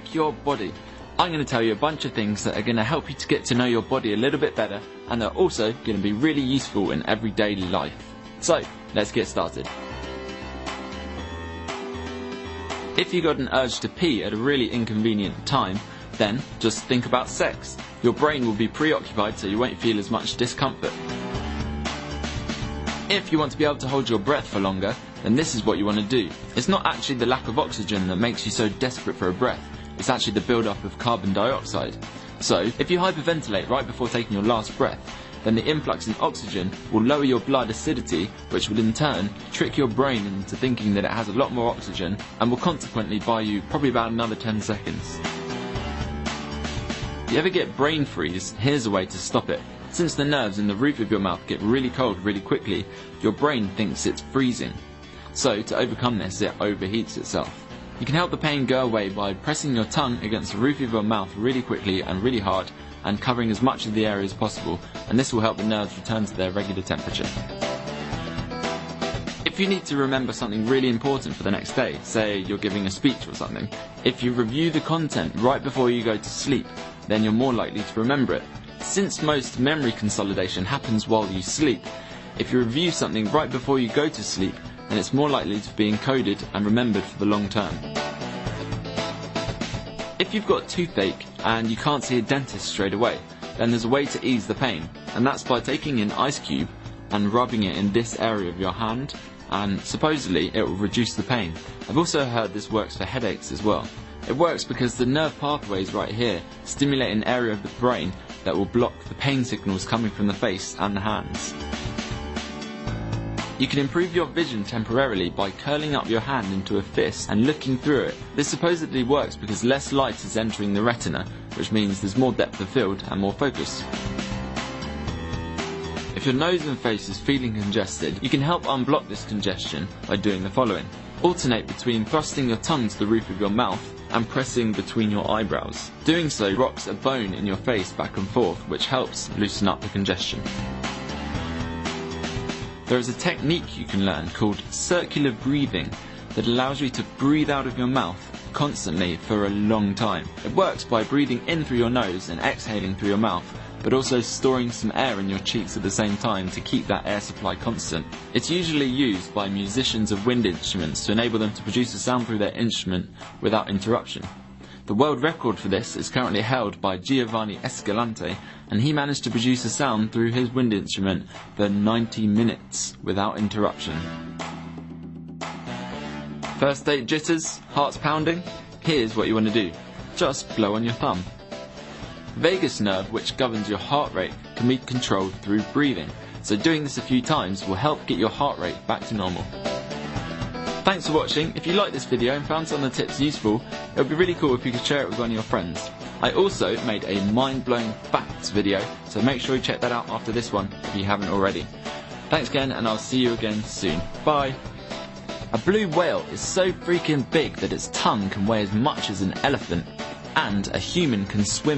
like your body. I'm going to tell you a bunch of things that are going to help you to get to know your body a little bit better, and they're also going to be really useful in everyday life. So, let's get started. If you got an urge to pee at a really inconvenient time, then just think about sex. Your brain will be preoccupied, so you won't feel as much discomfort. If you want to be able to hold your breath for longer, then this is what you want to do. It's not actually the lack of oxygen that makes you so desperate for a breath. It's actually the build-up of carbon dioxide. So, if you hyperventilate right before taking your last breath, then the influx in oxygen will lower your blood acidity, which will in turn trick your brain into thinking that it has a lot more oxygen and will consequently buy you probably about another 10 seconds. If you ever get brain freeze, here's a way to stop it. Since the nerves in the roof of your mouth get really cold really quickly, your brain thinks it's freezing. So, to overcome this, it overheats itself. You can help the pain go away by pressing your tongue against the roof of your mouth really quickly and really hard, and covering as much of the area as possible, and this will help the nerves return to their regular temperature. If you need to remember something really important for the next day, say you're giving a speech or something, if you review the content right before you go to sleep, then you're more likely to remember it. Since most memory consolidation happens while you sleep, if you review something right before you go to sleep, then it's more likely to be encoded and remembered for the long term. If you've got a toothache and you can't see a dentist straight away, then there's a way to ease the pain, and that's by taking an ice cube and rubbing it in this area of your hand, and supposedly it will reduce the pain. I've also heard this works for headaches as well. It works because the nerve pathways right here stimulate an area of the brain that will block the pain signals coming from the face and the hands. You can improve your vision temporarily by curling up your hand into a fist and looking through it. This supposedly works because less light is entering the retina, which means there's more depth of field and more focus. If your nose and face is feeling congested, you can help unblock this congestion by doing the following. Alternate between thrusting your tongue to the roof of your mouth and pressing between your eyebrows. Doing so rocks a bone in your face back and forth, which helps loosen up the congestion. There is a technique you can learn called circular breathing that allows you to breathe out of your mouth constantly for a long time. It works by breathing in through your nose and exhaling through your mouth, but also storing some air in your cheeks at the same time to keep that air supply constant. It's usually used by musicians of wind instruments to enable them to produce a sound through their instrument without interruption. The world record for this is currently held by Giovanni Escalante, and he managed to produce a sound through his wind instrument for 90 minutes without interruption. First date jitters, heart's pounding? Here's what you want to do. Just blow on your thumb. The vagus nerve, which governs your heart rate, can be controlled through breathing, so doing this a few times will help get your heart rate back to normal. Thanks for watching. If you liked this video and found some of the tips useful, it would be really cool if you could share it with one of your friends. I also made a mind-blowing facts video, so make sure you check that out after this one if you haven't already. Thanks again, and I'll see you again soon. Bye! A blue whale is so freaking big that its tongue can weigh as much as an elephant, and a human can swim